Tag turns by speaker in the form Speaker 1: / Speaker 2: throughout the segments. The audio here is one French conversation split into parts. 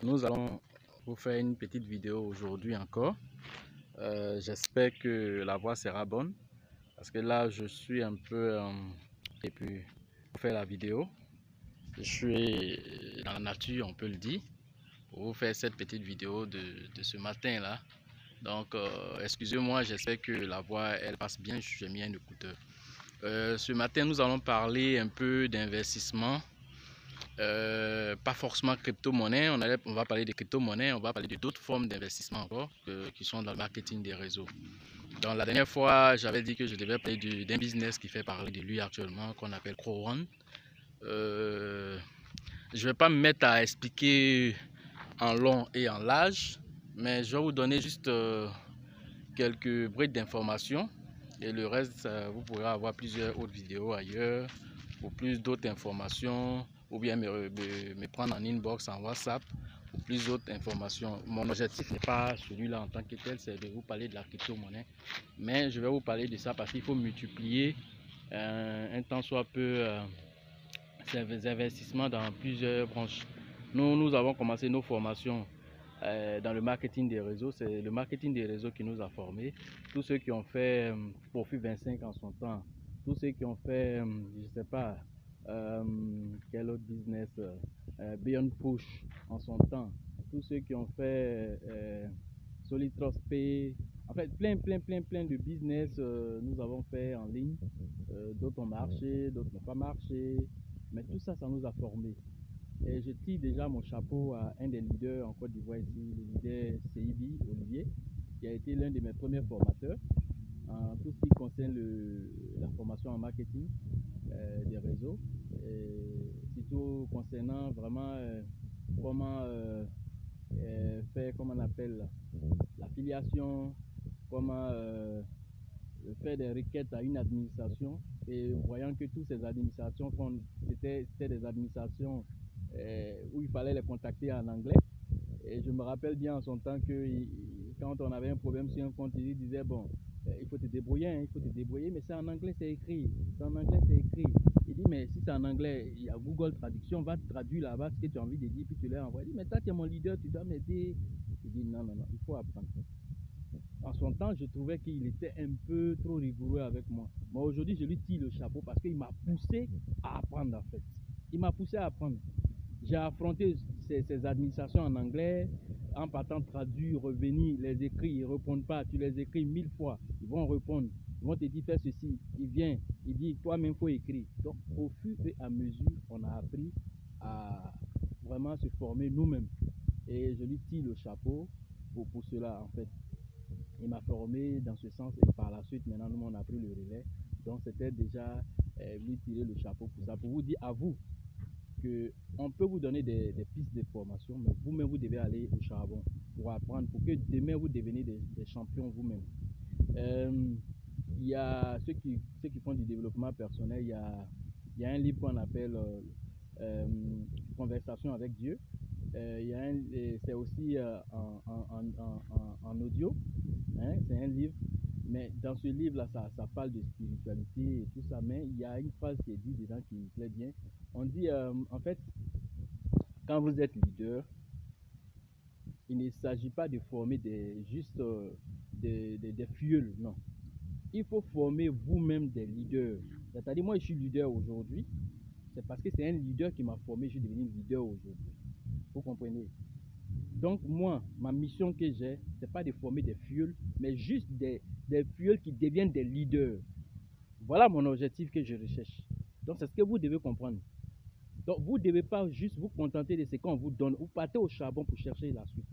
Speaker 1: Nous allons vous faire une petite vidéo aujourd'hui encore. J'espère que la voix sera bonne parce que là je suis un peu et puis pour faire la vidéo, je suis dans la nature, on peut le dire, pour vous faire cette petite vidéo de ce matin là. Donc excusez-moi, j'espère que la voix elle passe bien. J'ai mis un écouteur. Ce matin nous allons parler un peu d'investissement. Pas forcément crypto-monnaie, on va parler de crypto-monnaie, on va parler de d'autres formes d'investissement encore qui sont dans le marketing des réseaux. Donc la dernière fois, j'avais dit que je devais parler d'un business qui fait parler de lui actuellement, qu'on appelle Crowrun. Je ne vais pas me mettre à expliquer en long et en large, mais je vais vous donner juste quelques brides d'informations. Et le reste, vous pourrez avoir plusieurs autres vidéos ailleurs pour plus d'autres informations, ou bien me prendre en inbox, en WhatsApp pour plus d'autres informations. Mon objectif n'est pas celui-là en tant que tel, c'est de vous parler de la crypto-monnaie. Mais je vais vous parler de ça parce qu'il faut multiplier un tant soit peu ces investissements dans plusieurs branches. Nous avons commencé nos formations dans le marketing des réseaux. C'est le marketing des réseaux qui nous a formés. Tous ceux qui ont fait Profit 25 en son temps, tous ceux qui ont fait, je ne sais pas, quel autre business, Beyond Push en son temps, tous ceux qui ont fait Solid Trust Pay, en fait plein de business nous avons fait en ligne. D'autres ont marché, d'autres n'ont pas marché, mais tout ça, ça nous a formés. Et je tire déjà mon chapeau à un des leaders en Côte d'Ivoire ici, le leader CIB, Olivier, qui a été l'un de mes premiers formateurs en tout ce qui concerne la formation en marketing des réseaux, et surtout concernant vraiment comment faire, comment on appelle, l'affiliation, comment faire des requêtes à une administration, et voyant que toutes ces administrations c'était des administrations où il fallait les contacter en anglais. Et je me rappelle bien en son temps que quand on avait un problème sur un compte, il disait bon, il faut te débrouiller, hein, il faut te débrouiller, mais c'est en anglais, c'est écrit. C'est en anglais, c'est écrit. Il dit mais si c'est en anglais, il y a Google Traduction, va te traduire là-bas ce que tu as envie de dire, puis tu l'as envoyé. Il dit mais toi tu es mon leader, tu dois m'aider. Il dit non, il faut apprendre. En son temps, je trouvais qu'il était un peu trop rigoureux avec moi. Mais aujourd'hui, je lui tire le chapeau parce qu'il m'a poussé à apprendre en fait. Il m'a poussé à apprendre. J'ai affronté ces administrations en anglais, en partant traduire, revenir, les écrits, ils ne répondent pas. Tu les écris 1000 fois, ils vont répondre. Ils vont te dire fais ceci. Il vient, il dit toi-même il faut écrire. Donc au fur et à mesure, on a appris à vraiment se former nous-mêmes. Et je lui tire le chapeau pour cela en fait. Il m'a formé dans ce sens et par la suite, maintenant, nous, on a pris le relais. Donc, c'était déjà lui tirer le chapeau pour ça. Pour vous dire à vous qu'on peut vous donner des pistes de formation, mais vous-même, vous devez aller au charbon pour apprendre, pour que demain, vous deveniez des champions vous-même. Il y a ceux qui font du développement personnel, il y a un livre qu'on appelle Conversation avec Dieu. C'est aussi en audio, hein, c'est un livre, mais dans ce livre-là, ça parle de spiritualité et tout ça, mais il y a une phrase qui est dit dedans qui me plaît bien. On dit, en fait, quand vous êtes leader, il ne s'agit pas de former juste des fioles, non. Il faut former vous-même des leaders. C'est-à-dire, moi, je suis leader aujourd'hui, c'est parce que c'est un leader qui m'a formé, je suis devenu leader aujourd'hui. Vous comprenez? Donc moi, ma mission que j'ai, c'est pas de former des fioles, mais juste des fioles qui deviennent des leaders. Voilà mon objectif que je recherche. Donc c'est ce que vous devez comprendre. Donc vous ne devez pas juste vous contenter de ce qu'on vous donne. Vous partez au charbon pour chercher la suite.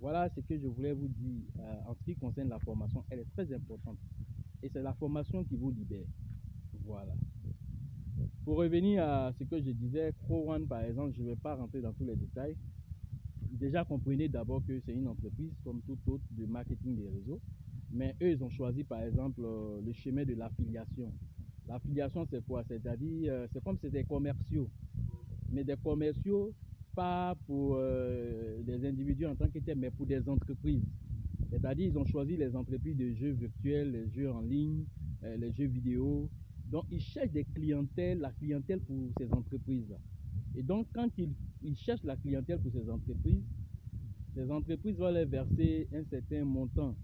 Speaker 1: Voilà ce que je voulais vous dire en ce qui concerne la formation. Elle est très importante. Et c'est la formation qui vous libère. Voilà. Pour revenir à ce que je disais, Crowrun par exemple, je ne vais pas rentrer dans tous les détails. Déjà, comprenez d'abord que c'est une entreprise comme toute autre de marketing des réseaux. Mais eux, ils ont choisi par exemple le chemin de l'affiliation. L'affiliation, c'est quoi? C'est-à-dire, c'est comme si c'était des commerciaux. Mais des commerciaux, pas pour des individus en tant que tels, mais pour des entreprises. C'est-à-dire, ils ont choisi les entreprises de jeux virtuels, les jeux en ligne, les jeux vidéo. Donc, ils cherchent des clientèles, la clientèle pour ces entreprises-là. Et donc, quand ils cherchent la clientèle pour ces entreprises vont leur verser un certain montant.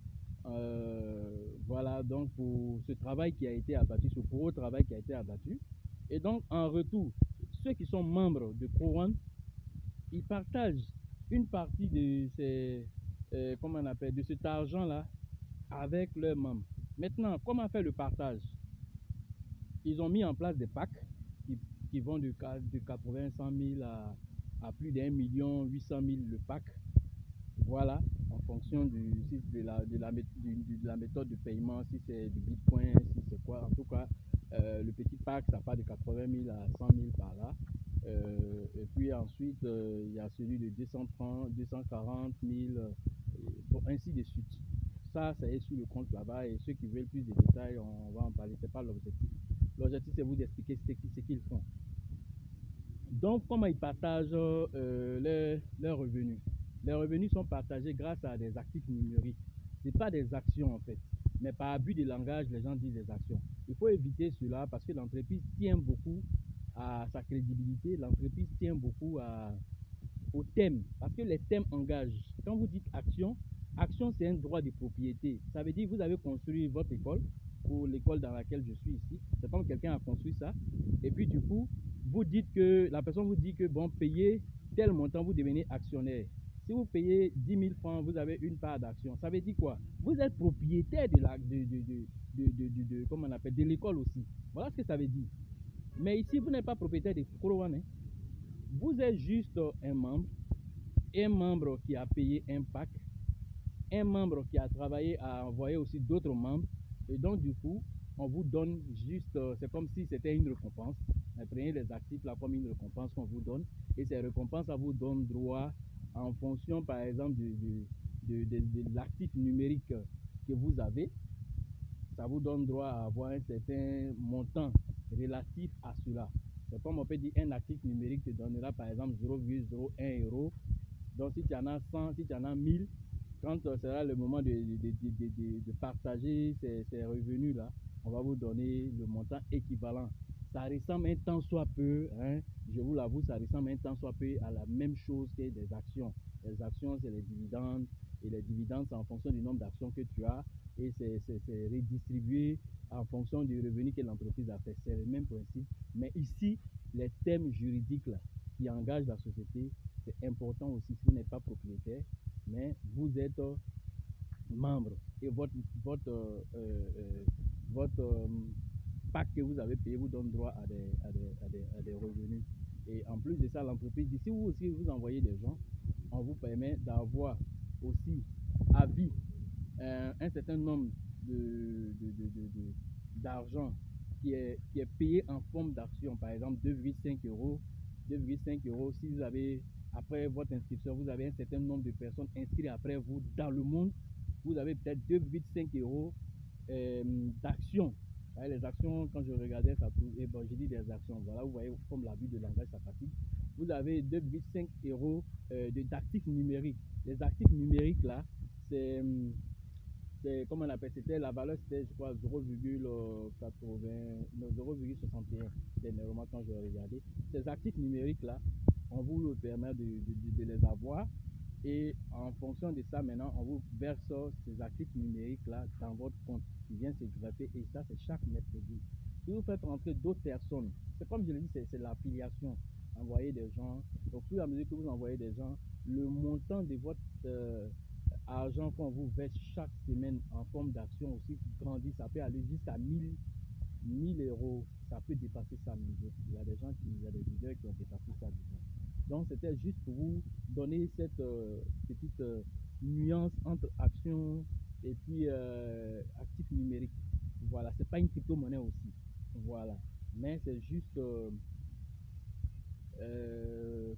Speaker 1: Voilà, donc pour ce travail qui a été abattu, ce gros travail qui a été abattu. Et donc, en retour, ceux qui sont membres de Pro1, ils partagent une partie de ces, comment on appelle, de cet argent-là avec leurs membres. Maintenant, comment faire le partage? Ils ont mis en place des packs qui vont de 80 100 000 à plus d'1 800 000 le pack. Voilà, en fonction de la méthode de paiement, si c'est du Bitcoin, si c'est quoi. En tout cas, le petit pack, ça part de 80 000 à 100 000 par là. Et puis ensuite, il y a celui de 230, 240 000, bon, ainsi de suite. Ça est sur le compte là-bas, et ceux qui veulent plus de détails, on va en parler. Ce n'est pas l'objectif. L'objectif, c'est vous d'expliquer ce qu'ils font. Donc, comment ils partagent leurs revenus? Les revenus sont partagés grâce à des actifs numériques. Ce n'est pas des actions en fait, mais par abus de langage, les gens disent des actions. Il faut éviter cela parce que l'entreprise tient beaucoup à sa crédibilité, l'entreprise tient beaucoup au thème, parce que les thèmes engagent. Quand vous dites action, action c'est un droit de propriété. Ça veut dire que vous avez construit votre école, ou l'école dans laquelle je suis ici, c'est comme quelqu'un a construit ça, et puis du coup, vous dites que, la personne vous dit que bon, payez tel montant, vous devenez actionnaire. Si vous payez 10 000 francs, vous avez une part d'action. Ça veut dire quoi? Vous êtes propriétaire comment on appelle, de l'école aussi. Voilà ce que ça veut dire. Mais ici, vous n'êtes pas propriétaire de Pro1, hein. Vous êtes juste un membre qui a payé un pack, un membre qui a travaillé à envoyer aussi d'autres membres. Et donc, du coup, on vous donne juste, c'est comme si c'était une récompense. Prenez les actifs là comme une récompense qu'on vous donne. Et ces récompenses, ça vous donne droit en fonction, par exemple, de l'actif numérique que vous avez. Ça vous donne droit à avoir un certain montant relatif à cela. C'est comme on peut dire, un actif numérique te donnera par exemple 0,01 €. Donc si tu en as 100, si tu en as 1000, quand sera le moment de partager ces revenus-là, on va vous donner le montant équivalent. Ça ressemble un tant soit peu, hein, je vous l'avoue, ça ressemble un tant soit peu à la même chose que des actions. Les actions, c'est les dividendes, et les dividendes, c'est en fonction du nombre d'actions que tu as, et c'est redistribué en fonction du revenu que l'entreprise a fait. C'est le même principe. Mais ici, les thèmes juridiques là, qui engagent la société, c'est important aussi. Si vous n'êtes pas propriétaire, mais vous êtes membre, et votre pack que vous avez payé vous donne droit à des revenus. Et en plus de ça, l'entreprise dit, si vous aussi vous envoyez des gens, on vous permet d'avoir aussi à vie un certain nombre d'argent qui est payé en forme d'action, par exemple 2,5 €. 2,5 €, si vous avez, après votre inscription, vous avez un certain nombre de personnes inscrites après vous dans le monde, vous avez peut-être 2,5 € d'actions. Les actions, quand je regardais ça, et bon, j'ai dit des actions, voilà, vous voyez comme l'abus de langage, ça fatigue. Vous avez 2,5 € d'actifs numériques. Les actifs numériques là, c'est comment on appelle, c'était la valeur, c'était je crois 0,61 dernièrement quand je regardais. Ces actifs numériques là, on vous permet de les avoir, et en fonction de ça maintenant on vous verse ces actifs numériques là dans votre compte qui vient se greffer, et ça c'est chaque mercredi. Si vous faites rentrer d'autres personnes, c'est comme je l'ai dit, c'est l'affiliation. Envoyer des gens, au fur et à mesure que vous envoyez des gens, le montant de votre argent qu'on vous verse chaque semaine en forme d'action aussi grandit. Ça peut aller jusqu'à 1000 €. Ça peut dépasser ça. Il y a des gens il y a des leaders qui ont dépassé ça déjà. Donc c'était juste pour vous donner cette petite nuance entre action et puis actif numérique. Voilà, c'est pas une crypto-monnaie aussi. Voilà, mais c'est juste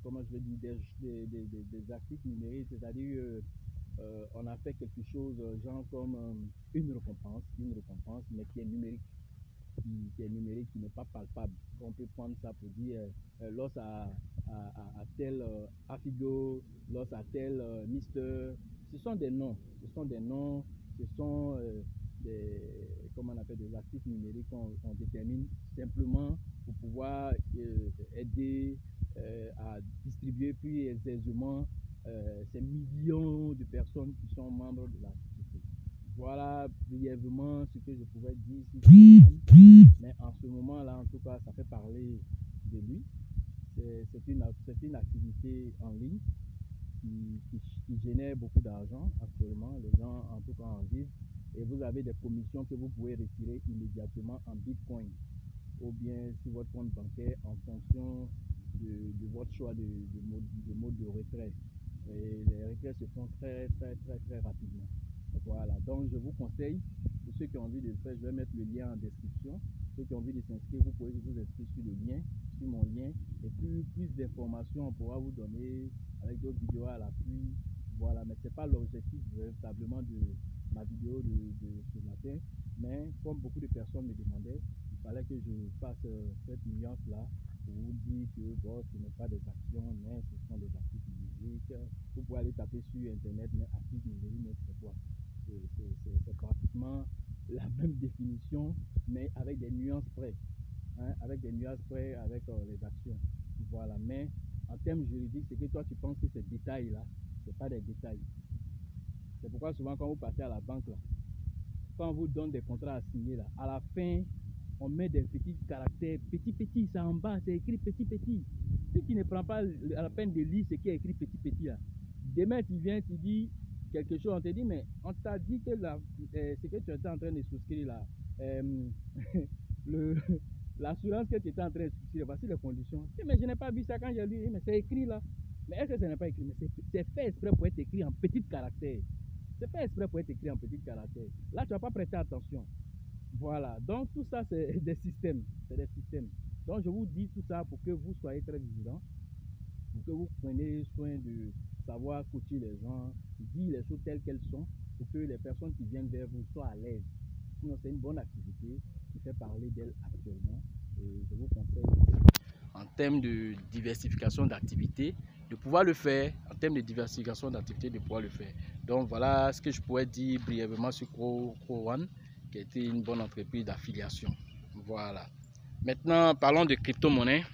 Speaker 1: comment je vais dire, des actifs numériques, c'est-à-dire on a fait quelque chose genre comme une récompense, mais qui est numérique, qui n'est pas palpable. On peut prendre ça pour dire loss à tel Afigo, loss à tel Mister. Ce sont des noms, ce sont des, comment on appelle, des actifs numériques qu'on détermine simplement pour pouvoir aider
Speaker 2: à distribuer plus aisément ces millions de personnes qui sont membres de la société. Voilà brièvement ce que je pouvais dire sur Freeman, mais en ce moment-là, en tout cas, ça fait parler de lui. C'est une activité en ligne qui génère beaucoup d'argent actuellement. Les gens, en tout cas, en vivent. Et vous avez des commissions que vous pouvez retirer immédiatement en Bitcoin ou bien sur votre compte bancaire en fonction de votre choix de mode de retrait. Et les retraits se font très rapidement. Voilà, donc je vous conseille, pour ceux qui ont envie de le faire, je vais mettre le lien en description. Ceux qui ont envie de s'inscrire, vous pouvez vous inscrire sur le lien, sur mon lien. Et plus d'informations on pourra vous donner avec d'autres vidéos à l'appui. Voilà, mais ce n'est pas l'objectif véritablement de ma vidéo de ce matin. Mais comme beaucoup de personnes me demandaient, il fallait que je fasse cette nuance-là pour vous dire que bon, ce n'est pas des actions, mais ce sont des actifs numériques. Vous pouvez aller taper sur Internet, mais actifs numériques, c'est quoi? C'est pratiquement la même définition, mais avec des nuances près. Hein, avec des nuances près avec les actions. Voilà, mais en termes juridiques, c'est que toi tu penses que ces détails-là, ce n'est pas des détails. C'est pourquoi souvent quand vous passez à la banque, là, quand on vous donne des contrats à signer, là, à la fin, on met des petits caractères, petit, ça en bas, c'est écrit petit. Si tu ne prends pas la peine de lire ce qui est écrit petit, là, demain tu viens, tu dis quelque chose, on te dit, mais on t'a dit que ce que tu étais en train de souscrire là, l'assurance que tu étais en train de souscrire, voici les conditions. Mais je n'ai pas vu ça quand j'ai lu, mais c'est écrit là. Mais est-ce que ce n'est pas écrit? Mais c'est fait exprès pour être écrit en petits caractères. C'est fait exprès pour être écrit en petits caractères. Là, tu n'as pas prêté attention. Voilà, donc tout ça, c'est des systèmes. C'est des systèmes. Donc, je vous dis tout ça pour que vous soyez très vigilants, pour que vous preniez soin de savoir coacher les gens, dire les choses telles qu'elles sont, pour que les personnes qui viennent vers vous soient à l'aise. Sinon, c'est une bonne activité qui fait parler d'elle actuellement. Et je vous conseille, en termes de diversification d'activités, de pouvoir le faire, en termes de diversification d'activités, de pouvoir le faire. Donc voilà ce que je pourrais dire brièvement sur Crow1, qui a été une bonne entreprise d'affiliation. Voilà. Maintenant, parlons de crypto-monnaies.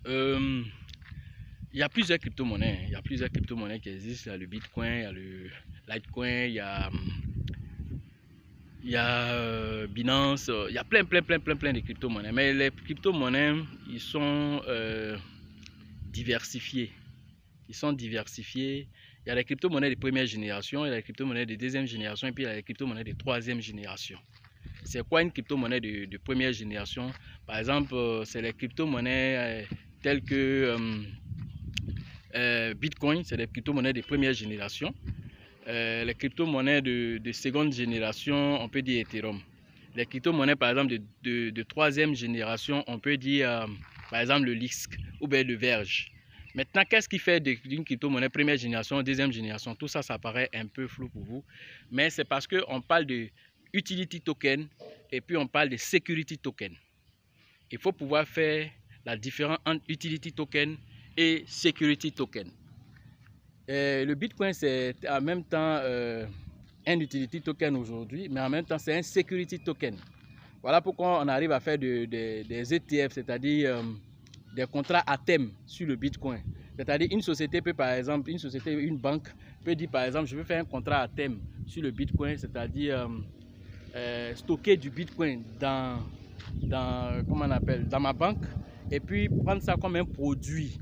Speaker 2: Il y a plusieurs crypto-monnaies. Il y a plusieurs crypto-monnaies qui existent. Il y a le Bitcoin, il y a le Litecoin, il y a Binance, il y a plein de crypto-monnaies. Mais les crypto-monnaies, ils sont diversifiés. Ils sont diversifiés. Il y a les crypto-monnaies de première génération, il y a les crypto-monnaies de deuxième génération et puis il y a les crypto-monnaies de troisième génération. C'est quoi une crypto-monnaie de première génération? Par exemple, c'est les crypto-monnaies telles que Bitcoin, c'est les crypto-monnaies de première génération. Les crypto-monnaies de seconde génération, on peut dire Ethereum. Les crypto-monnaies, par exemple, de troisième génération, on peut dire, par exemple, le Lisk ou bien le Verge. Maintenant, qu'est-ce qui fait d'une crypto-monnaie première génération, deuxième génération? Tout ça, ça paraît un peu flou pour vous. Mais c'est parce qu'on parle de utility token et puis on parle de security token. Il faut pouvoir faire la différence entre utility token et security token. Le Bitcoin, c'est en même temps un utility token aujourd'hui, mais en même temps, c'est un security token. Voilà pourquoi on arrive à faire des ETF, c'est-à-dire des contrats à thème sur le Bitcoin. C'est-à-dire une société peut, par exemple, une banque peut dire, par exemple, je veux faire un contrat à thème sur le Bitcoin, c'est-à-dire stocker du Bitcoin comment on appelle, dans ma banque et puis prendre ça comme un produit.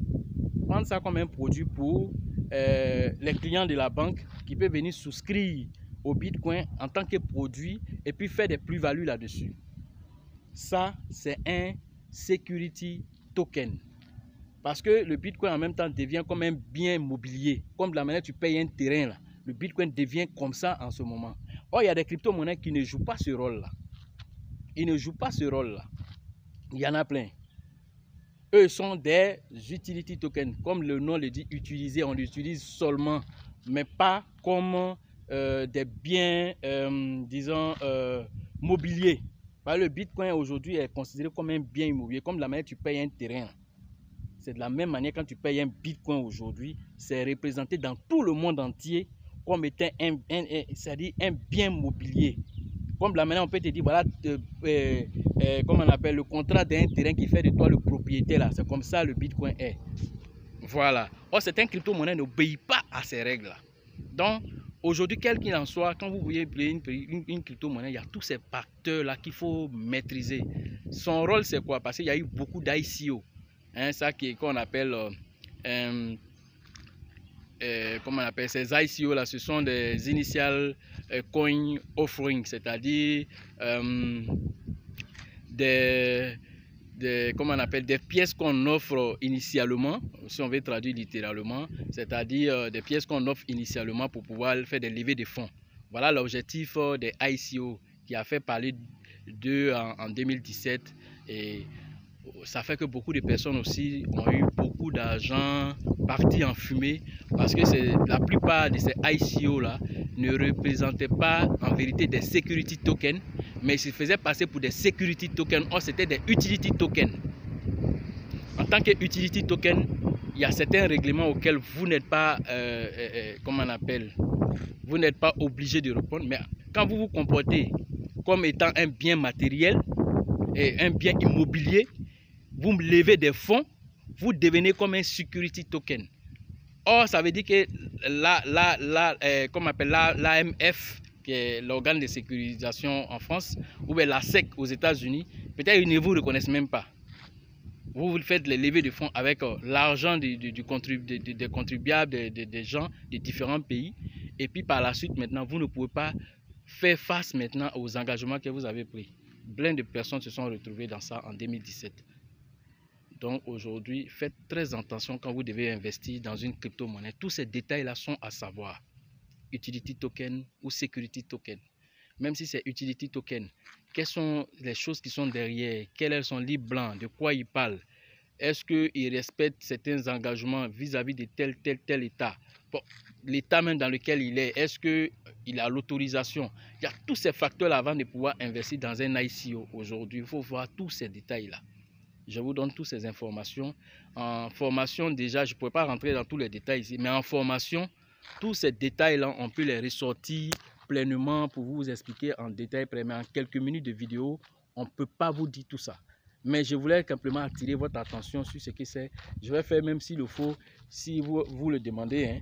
Speaker 2: Prendre ça comme un produit pour les clients de la banque qui peuvent venir souscrire au Bitcoin en tant que produit et puis faire des plus-values là-dessus. Ça, c'est un security token. Parce que le Bitcoin en même temps devient comme un bien mobilier. Comme de la manière tu payes un terrain là. Le Bitcoin devient comme ça en ce moment. Or, il y a des crypto-monnaies qui ne jouent pas ce rôle-là. Ils ne jouent pas ce rôle-là. Il y en a plein. Eux sont des utility tokens. Comme le nom le dit, utilisés, on l'utilise seulement, mais pas comme des biens, disons, mobiliers. Le Bitcoin aujourd'hui est considéré comme un bien immobilier, comme de la manière tu payes un terrain. C'est de la même manière quand tu payes un Bitcoin aujourd'hui, c'est représenté dans tout le monde entier comme étant un bien mobilier. Comme de la manière on peut te dire, voilà, comment on appelle, le contrat d'un terrain qui fait de toi le propriétaire là. C'est comme ça le Bitcoin est. Voilà. Or, certaines crypto-monnaies n'obéissent pas à ces règles-là. Donc, aujourd'hui, quel qu'il en soit, quand vous voyez une crypto-monnaie, il y a tous ces facteurs-là qu'il faut maîtriser. Son rôle, c'est quoi? Parce qu'il y a eu beaucoup d'ICO. Hein, ça qu'on appelle... comment on appelle ces ICO là, ce sont des initial coin offering, c'est-à-dire comment on appelle, des pièces qu'on offre initialement, si on veut traduire littéralement, c'est-à-dire des pièces qu'on offre initialement pour pouvoir faire des levées de fonds. Voilà l'objectif des ICO qui a fait parler d'eux en 2017, et ça fait que beaucoup de personnes aussi ont eu beaucoup d'argent parti en fumée, parce que la plupart de ces ICO là ne représentaient pas en vérité des security tokens, mais ils se faisaient passer pour des security tokens. Or, c'était des utility tokens. En tant que utility token, il y a certains règlements auxquels vous n'êtes pas, comment on appelle, vous n'êtes pas obligé de répondre. Mais quand vous vous comportez comme étant un bien matériel et un bien immobilier, vous levez des fonds, vous devenez comme un security token. Or, ça veut dire que l'AMF, qui est l'organe de sécurisation en France, ou bien la SEC aux États-Unis, peut-être ils ne vous reconnaissent même pas. Vous faites les levées de fonds avec l'argent des contribuables, des gens de différents pays. Et puis par la suite, maintenant, vous ne pouvez pas faire face maintenant aux engagements que vous avez pris. Plein de personnes se sont retrouvées dans ça en 2017. Donc aujourd'hui, faites très attention quand vous devez investir dans une crypto-monnaie. Tous ces détails-là sont à savoir. Utility token ou security token. Même si c'est utility token, quelles sont les choses qui sont derrière? Quel est son livre blanc? De quoi il parle? Est-ce qu'il respecte certains engagements vis-à-vis de tel État? Bon, l'État même dans lequel il est, est-ce qu'il a l'autorisation? Il y a tous ces facteurs-là avant de pouvoir investir dans un ICO. Aujourd'hui, il faut voir tous ces détails-là. Je vous donne toutes ces informations. En formation, déjà, je ne pourrais pas rentrer dans tous les détails ici, mais en formation, tous ces détails-là, on peut les ressortir pleinement pour vous expliquer en détail. Mais en quelques minutes de vidéo, on ne peut pas vous dire tout ça. Mais je voulais simplement attirer votre attention sur ce que c'est. Je vais faire, même s'il le faut, si vous le demandez, hein,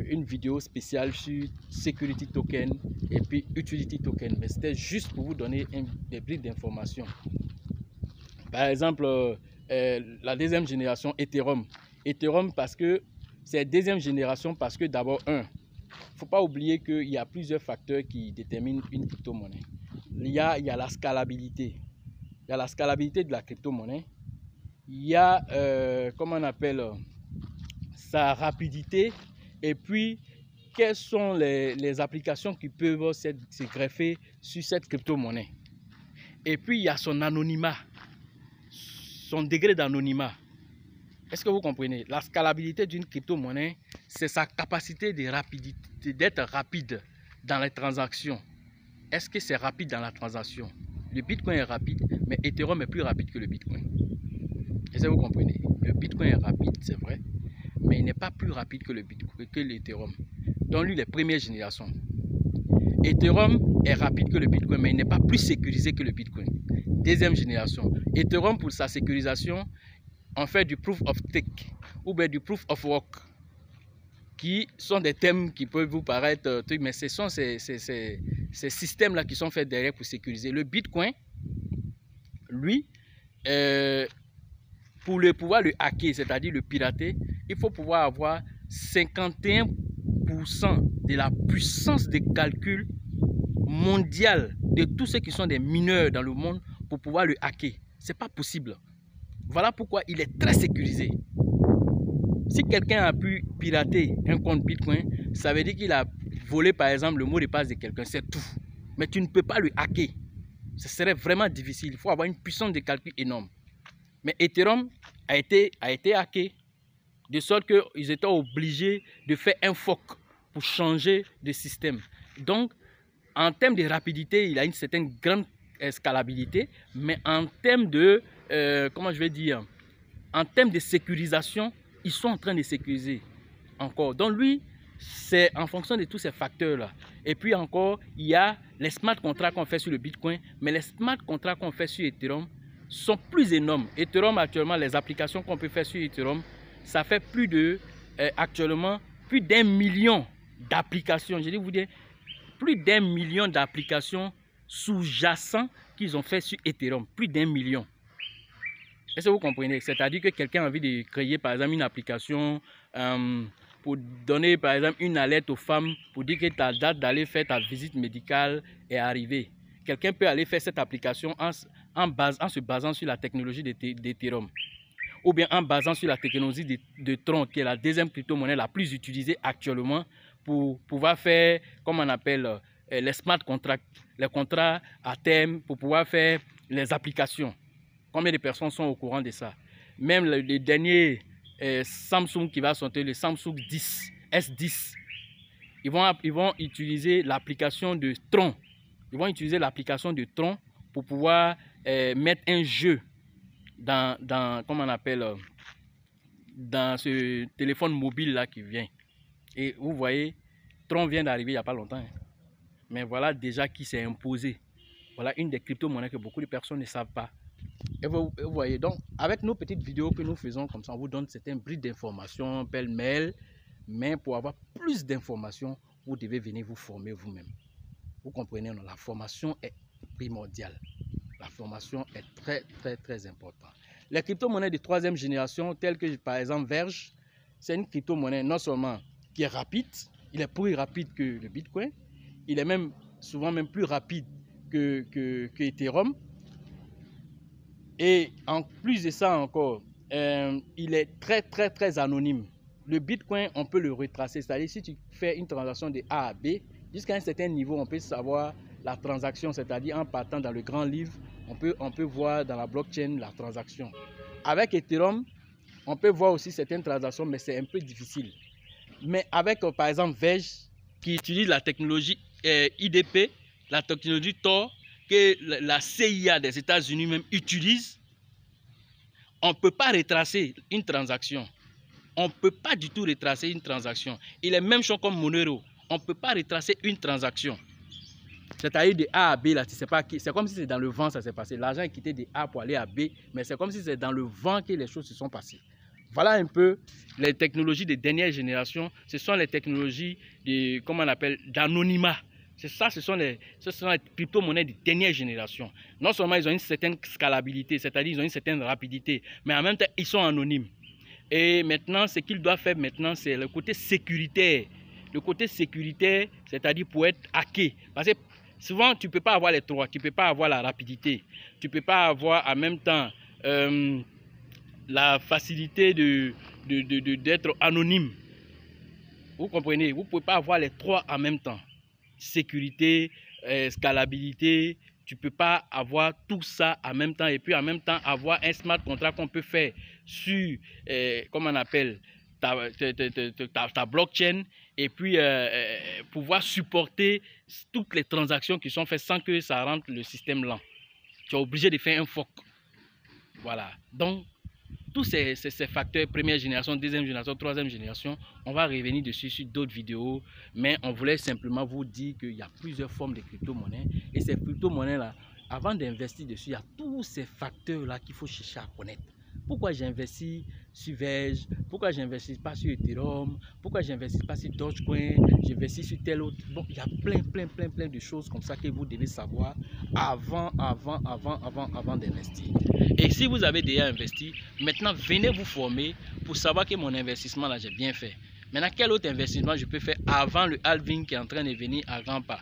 Speaker 2: une vidéo spéciale sur Security Token et puis Utility Token. Mais c'était juste pour vous donner des briques d'informations. Par exemple, la deuxième génération Ethereum. Ethereum parce que c'est deuxième génération parce que d'abord, il ne faut pas oublier qu'il y a plusieurs facteurs qui déterminent une crypto-monnaie. Il y a la scalabilité. Il y a la scalabilité de la crypto-monnaie. Il y a, comment on appelle, sa rapidité. Et puis, quelles sont les applications qui peuvent se greffer sur cette crypto-monnaie. Et puis, il y a son anonymat. Son degré d'anonymat. Est-ce que vous comprenez? La scalabilité d'une crypto-monnaie, c'est sa capacité d'être rapide dans les transactions. Est-ce que c'est rapide dans la transaction? Le Bitcoin est rapide, mais Ethereum est plus rapide que le Bitcoin. Est-ce que vous comprenez? Le Bitcoin est rapide, c'est vrai, mais il n'est pas plus rapide que le Bitcoin, que l'Ethereum. Donc lui, les premières générations. Ethereum est rapide que le Bitcoin, mais il n'est pas plus sécurisé que le Bitcoin. Deuxième génération. Ethereum, pour sa sécurisation, on fait du proof of stake ou bien du proof of work, qui sont des thèmes qui peuvent vous paraître, mais ce sont ces systèmes-là qui sont faits derrière pour sécuriser. Le Bitcoin, lui, pour pouvoir le hacker, c'est-à-dire le pirater, il faut pouvoir avoir 51% de la puissance de calcul mondiale de tous ceux qui sont des mineurs dans le monde pour pouvoir le hacker. Ce n'est pas possible. Voilà pourquoi il est très sécurisé. Si quelqu'un a pu pirater un compte Bitcoin, ça veut dire qu'il a volé par exemple le mot de passe de quelqu'un, c'est tout. Mais tu ne peux pas le hacker. Ce serait vraiment difficile. Il faut avoir une puissance de calcul énorme. Mais Ethereum a été hacké, de sorte qu'ils étaient obligés de faire un fork pour changer de système. Donc, en termes de rapidité, il a une certaine grande scalabilité, mais en termes de, comment je vais dire, en termes de sécurisation, ils sont en train de sécuriser encore. Donc lui, c'est en fonction de tous ces facteurs-là. Et puis encore, il y a les smart contracts qu'on fait sur le Bitcoin, mais les smart contracts qu'on fait sur Ethereum sont plus énormes. Ethereum, actuellement, les applications qu'on peut faire sur Ethereum, ça fait plus de, actuellement, plus d'1 million d'applications. Je dis vous dire, plus d'1 million d'applications sous-jacentes qu'ils ont fait sur Ethereum. Plus d'1 million. Est-ce que vous comprenez? C'est-à-dire que quelqu'un a envie de créer, par exemple, une application pour donner, par exemple, une alerte aux femmes pour dire que ta date d'aller faire ta visite médicale est arrivée. Quelqu'un peut aller faire cette application en se basant sur la technologie d'Ethereum ou bien en basant sur la technologie de Tron, qui est la deuxième crypto-monnaie la plus utilisée actuellement pour pouvoir faire, comme on appelle, les smart contracts, les contrats à terme pour pouvoir faire les applications. Combien de personnes sont au courant de ça? Même le dernier Samsung qui va sortir, le Samsung 10, S10, ils vont utiliser l'application de Tron. Ils vont utiliser l'application de Tron pour pouvoir mettre un jeu dans comment on appelle, dans ce téléphone mobile là qui vient. Et vous voyez, Tron vient d'arriver il n'y a pas longtemps. Hein. Mais voilà déjà qui s'est imposé. Voilà une des crypto-monnaies que beaucoup de personnes ne savent pas. Et vous voyez, donc avec nos petites vidéos que nous faisons comme ça, on vous donne certains brides d'informations, pêle-mêle. Mais pour avoir plus d'informations, vous devez venir vous former vous-même. Vous comprenez, non? La formation est primordiale. La formation est très importante. Les crypto-monnaies de troisième génération, telles que par exemple Verge, c'est une crypto-monnaie non seulement qui est rapide, il est plus rapide que le Bitcoin, il est même souvent même plus rapide que Ethereum. Et en plus de ça encore, il est très anonyme. Le Bitcoin, on peut le retracer, c'est-à-dire si tu fais une transaction de A à B, jusqu'à un certain niveau, on peut savoir la transaction, c'est-à-dire en partant dans le grand livre, on peut voir dans la blockchain la transaction. Avec Ethereum, on peut voir aussi certaines transactions, mais c'est un peu difficile. Mais avec, par exemple, Verge, qui utilise la technologie IDP, la technologie Tor, que la CIA des États-Unis même utilise, on ne peut pas retracer une transaction. On ne peut pas du tout retracer une transaction. Il est même chose comme Monero. On ne peut pas retracer une transaction. C'est-à-dire de A à B, là, c'est comme si c'est dans le vent ça s'est passé. L'argent est quitté de A pour aller à B, mais c'est comme si c'est dans le vent que les choses se sont passées. Voilà un peu les technologies de dernière génération. Ce sont les technologies de, comment on appelle, d'anonymat. C'est ça, ce sont les crypto-monnaies de dernière génération. Non seulement ils ont une certaine scalabilité, c'est-à-dire ils ont une certaine rapidité, mais en même temps, ils sont anonymes. Et maintenant, ce qu'ils doivent faire maintenant, c'est le côté sécuritaire. Le côté sécuritaire, c'est-à-dire pour être hacké. Parce que souvent, tu ne peux pas avoir les trois. Tu ne peux pas avoir la rapidité. Tu ne peux pas avoir en même temps la facilité d'être anonyme. Vous comprenez? Vous ne pouvez pas avoir les trois en même temps. Sécurité, scalabilité, tu ne peux pas avoir tout ça en même temps et puis en même temps avoir un smart contract qu'on peut faire sur, comment on appelle, ta blockchain et puis pouvoir supporter toutes les transactions qui sont faites sans que ça rentre le système lent. Tu es obligé de faire un fork. Voilà. Donc, tous ces facteurs, première génération, deuxième génération, troisième génération, on va revenir dessus sur d'autres vidéos, mais on voulait simplement vous dire qu'il y a plusieurs formes de crypto-monnaies et ces crypto-monnaies-là, avant d'investir dessus, il y a tous ces facteurs-là qu'il faut chercher à connaître. Pourquoi j'investis sur Verge? Pourquoi j'investis pas sur Ethereum? Pourquoi j'investis pas sur Dogecoin? J'investis sur tel autre. Bon, il y a plein de choses comme ça que vous devez savoir avant d'investir. Et si vous avez déjà investi, maintenant venez vous former pour savoir que mon investissement là j'ai bien fait. Maintenant, quel autre investissement je peux faire avant le halving qui est en train de venir à grands pas?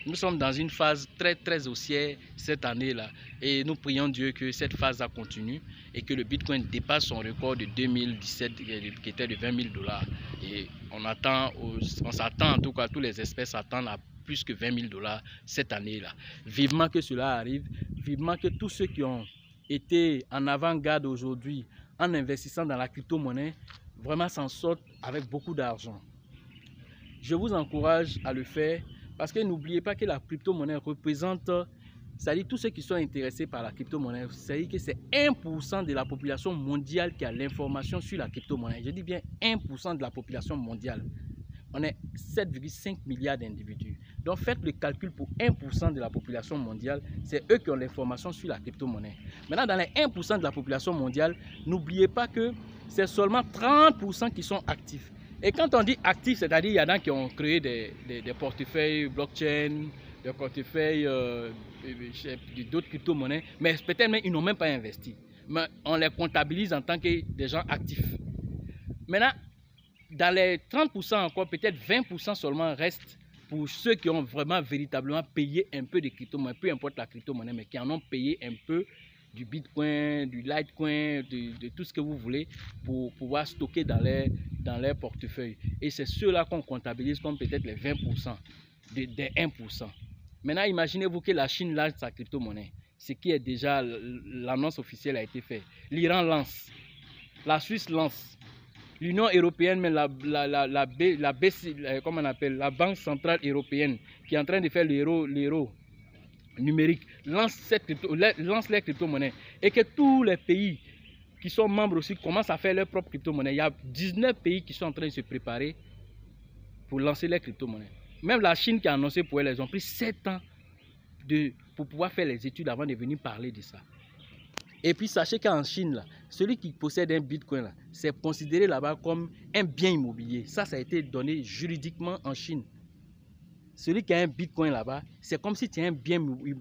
Speaker 2: Nous sommes dans une phase très haussière cette année-là et nous prions Dieu que cette phase-là continue et que le Bitcoin dépasse son record de 2017 qui était de 20 000 $. Et on s'attend en tout cas, tous les experts s'attendent à plus que 20 000 $ cette année-là. Vivement que cela arrive, vivement que tous ceux qui ont été en avant-garde aujourd'hui en investissant dans la crypto-monnaie vraiment s'en sortent avec beaucoup d'argent. Je vous encourage à le faire. Parce que n'oubliez pas que la crypto-monnaie représente, c'est-à-dire tous ceux qui sont intéressés par la crypto-monnaie, c'est-à-dire que c'est 1% de la population mondiale qui a l'information sur la crypto-monnaie. Je dis bien 1% de la population mondiale. on est 7,5 milliards d'individus. Donc faites le calcul pour 1% de la population mondiale, c'est eux qui ont l'information sur la crypto-monnaie. Maintenant, dans les 1% de la population mondiale, n'oubliez pas que c'est seulement 30% qui sont actifs. Et quand on dit actifs, c'est-à-dire il y en a qui ont créé des portefeuilles blockchain, des portefeuilles d'autres crypto-monnaies, mais peut-être même ils n'ont même pas investi. Mais on les comptabilise en tant que des gens actifs. Maintenant, dans les 30% encore, peut-être 20% seulement restent pour ceux qui ont vraiment véritablement payé un peu de crypto-monnaie, peu importe la crypto-monnaie, mais qui en ont payé un peu du Bitcoin, du Litecoin, de tout ce que vous voulez pour pouvoir stocker dans les portefeuilles. Et c'est ceux-là qu'on comptabilise comme peut-être les 20% des 1%. Maintenant, imaginez-vous que la Chine lance sa crypto-monnaie. Ce qui est déjà, l'annonce officielle a été faite. L'Iran lance, la Suisse lance, l'Union européenne, mais la Banque centrale européenne, qui est en train de faire l'euro numérique, lance les crypto-monnaies. Et que tous les pays qui sont membres aussi commencent à faire leur propre crypto-monnaie. Il y a 19 pays qui sont en train de se préparer pour lancer les crypto-monnaies. Même la Chine qui a annoncé pour elles, ils ont pris 7 ans pour pouvoir faire les études avant de venir parler de ça. Et puis sachez qu'en Chine, là, celui qui possède un bitcoin, c'est considéré là-bas comme un bien immobilier. Ça a été donné juridiquement en Chine. Celui qui a un bitcoin là-bas, c'est comme si tu as un bien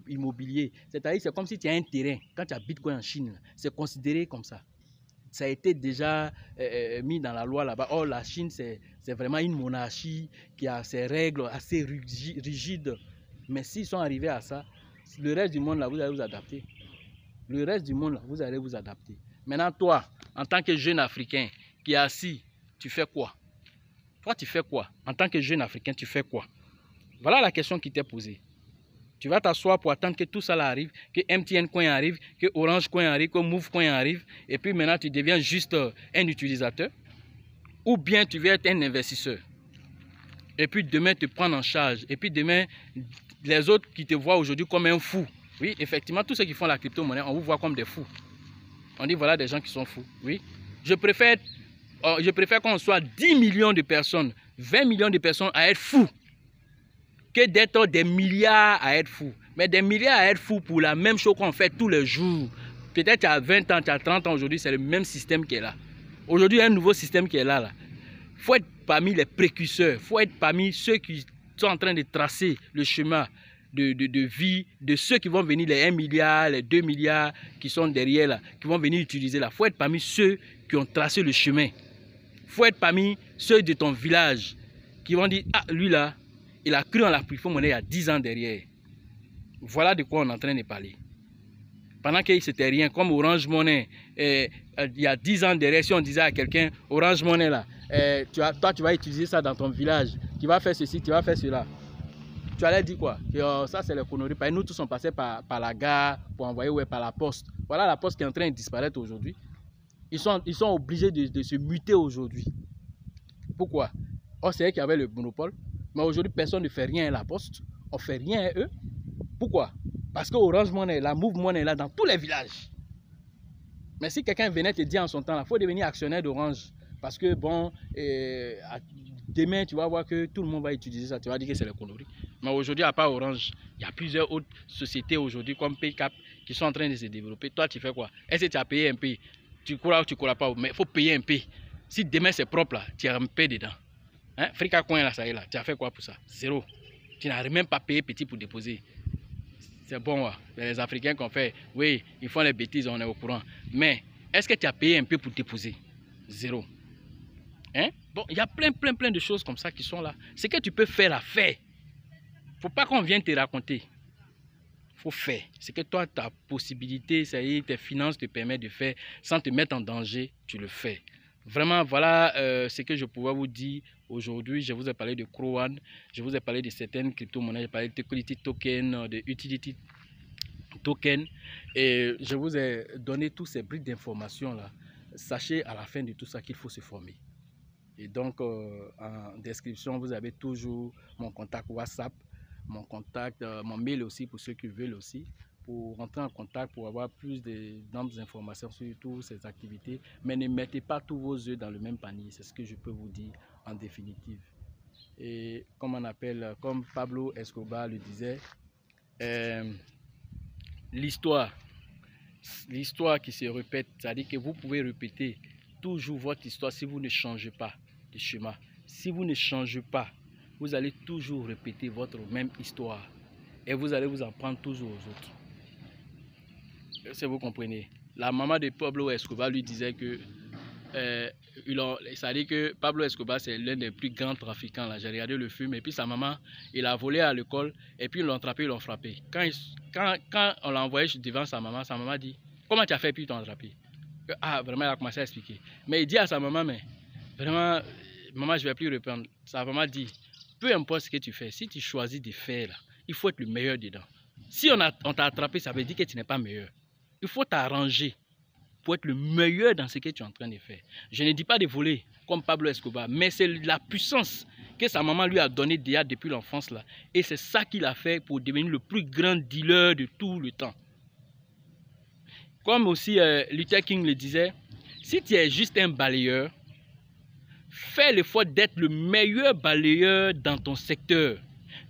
Speaker 2: immobilier. C'est-à-dire c'est comme si tu as un terrain. Quand tu as bitcoin en Chine, c'est considéré comme ça. Ça a été déjà mis dans la loi là-bas. Or, la Chine, c'est vraiment une monarchie qui a ses règles assez rigides. Mais s'ils sont arrivés à ça, le reste du monde, là, vous allez vous adapter. Le reste du monde, là, vous allez vous adapter. Maintenant, toi, en tant que jeune Africain qui est assis, tu fais quoi? Toi, tu fais quoi? En tant que jeune Africain, tu fais quoi? Voilà la question qui t'est posée. Tu vas t'asseoir pour attendre que tout ça là arrive, que MTN Coin arrive, que Orange Coin arrive, que Move Coin arrive, et puis maintenant tu deviens juste un utilisateur, ou bien tu vas être un investisseur. Et puis demain te prendre en charge, et puis demain les autres qui te voient aujourd'hui comme un fou. Oui, effectivement, tous ceux qui font la crypto-monnaie, on vous voit comme des fous. On dit voilà des gens qui sont fous. Oui, je préfère qu'on soit 10 millions de personnes, 20 millions de personnes à être fous, que d'être des milliards à être fous. Mais des milliards à être fous pour la même chose qu'on fait tous les jours. Peut-être tu as 20 ans, tu as 30 ans aujourd'hui, c'est le même système qui est là. Aujourd'hui, il y a un nouveau système qui est là. Il faut être parmi les précurseurs, il faut être parmi ceux qui sont en train de tracer le chemin de vie de ceux qui vont venir, les 1 milliard, les 2 milliards qui sont derrière là, qui vont venir utiliser là. Il faut être parmi ceux qui ont tracé le chemin. Il faut être parmi ceux de ton village qui vont dire, ah lui là, il a cru en la crypto-monnaie il y a 10 ans derrière. Voilà de quoi on est en train de parler. Pendant que c'était rien, comme Orange Money, il y a 10 ans derrière, si on disait à quelqu'un, Orange Money là, toi tu vas utiliser ça dans ton village, tu vas faire ceci, tu vas faire cela. Tu allais dire quoi? Que, ça c'est les conneries. Nous tous on passait par la gare pour envoyer par la poste. Voilà la poste qui est en train de disparaître aujourd'hui. Ils sont obligés de se muter aujourd'hui. Pourquoi? Oh, c'est eux qui avaient le monopole. Mais aujourd'hui, personne ne fait rien à la poste. On ne fait rien à eux. Pourquoi? Parce que Orange Money, la Move Money est là dans tous les villages. Mais si quelqu'un venait te dire en son temps, il faut devenir actionnaire d'Orange. Parce que bon, demain, tu vas voir que tout le monde va utiliser ça. Tu vas dire que c'est la connerie. Mais aujourd'hui, à part Orange, il y a plusieurs autres sociétés aujourd'hui comme Paycap qui sont en train de se développer. Toi, tu fais quoi? Est-ce que tu as payé un P? Tu crois ou tu ne crois pas? Mais il faut payer un P. Si demain c'est propre, là, tu as un P dedans. Hein? Frika Coin, là, ça y est là. Tu as fait quoi pour ça? Zéro. Tu n'as même pas payé petit pour déposer. C'est bon, ouais. Les Africains qu'on fait, oui, ils font les bêtises, on est au courant. Mais est-ce que tu as payé un peu pour déposer? Zéro. Hein? Bon, il y a plein de choses comme ça qui sont là. Ce que tu peux faire, à faire. Il ne faut pas qu'on vienne te raconter. Il faut faire. Ce que toi, ta possibilité, ça y est, tes finances te permettent de faire sans te mettre en danger, tu le fais. Vraiment, voilà ce que je pouvais vous dire aujourd'hui. Je vous ai parlé de Crowan, je vous ai parlé de certaines crypto-monnaies, j'ai parlé de Security Token, de Utility Token. Et je vous ai donné tous ces briques d'informations là. Sachez à la fin de tout ça qu'il faut se former. Et donc, en description, vous avez toujours mon contact WhatsApp, mon contact, mon mail aussi pour ceux qui veulent aussi, pour rentrer en contact, pour avoir plus d'informations sur toutes ces activités. Mais ne mettez pas tous vos œufs dans le même panier, c'est ce que je peux vous dire en définitive. Et comme Pablo Escobar le disait, l'histoire qui se répète, c'est-à-dire que vous pouvez répéter toujours votre histoire si vous ne changez pas de chemin. Si vous ne changez pas, vous allez toujours répéter votre même histoire et vous allez vous en prendre toujours aux autres. Si vous comprenez. La maman de Pablo Escobar lui disait que c'est-à-dire que Pablo Escobar c'est l'un des plus grands trafiquants là. J'ai regardé le film et puis sa maman, il a volé à l'école et puis ils l'ont attrapé, ils l'ont frappé. Quand on l'a envoyé devant sa maman dit comment tu as fait puis ils t'ont attrapé. Ah vraiment il a commencé à expliquer. Mais il dit à sa maman mais vraiment maman je vais plus reprendre. Sa maman dit peu importe ce que tu fais, si tu choisis de faire là, il faut être le meilleur dedans. Si on t'a attrapé ça veut dire que tu n'es pas meilleur. Il faut t'arranger pour être le meilleur dans ce que tu es en train de faire. Je ne dis pas de voler comme Pablo Escobar, mais c'est la puissance que sa maman lui a donnée déjà depuis l'enfance là. Et c'est ça qu'il a fait pour devenir le plus grand dealer de tout le temps. Comme aussi Luther King le disait, si tu es juste un balayeur, fais l'effort d'être le meilleur balayeur dans ton secteur.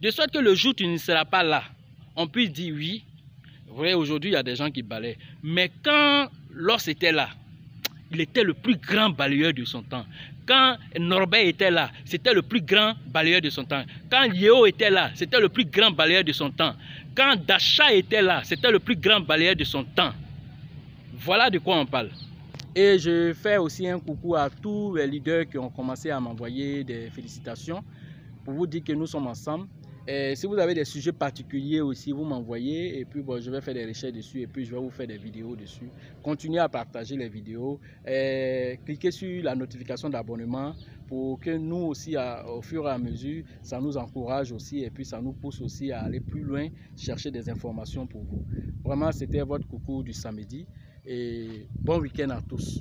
Speaker 2: De sorte que le jour où tu ne seras pas là, on puisse dire oui, vrai, aujourd'hui il y a des gens qui balaient, mais quand Loss était là, il était le plus grand balayeur de son temps. Quand Norbert était là, c'était le plus grand balayeur de son temps. Quand Yeo était là, c'était le plus grand balayeur de son temps. Quand Dacha était là, c'était le plus grand balayeur de son temps. Voilà de quoi on parle. Et je fais aussi un coucou à tous les leaders qui ont commencé à m'envoyer des félicitations pour vous dire que nous sommes ensemble. Et si vous avez des sujets particuliers aussi, vous m'envoyez et puis bon, je vais faire des recherches dessus et puis je vais vous faire des vidéos dessus. Continuez à partager les vidéos, cliquez sur la notification d'abonnement pour que nous aussi, au fur et à mesure, ça nous encourage aussi et puis ça nous pousse aussi à aller plus loin, chercher des informations pour vous. Vraiment, c'était votre coucou du samedi et bon week-end à tous.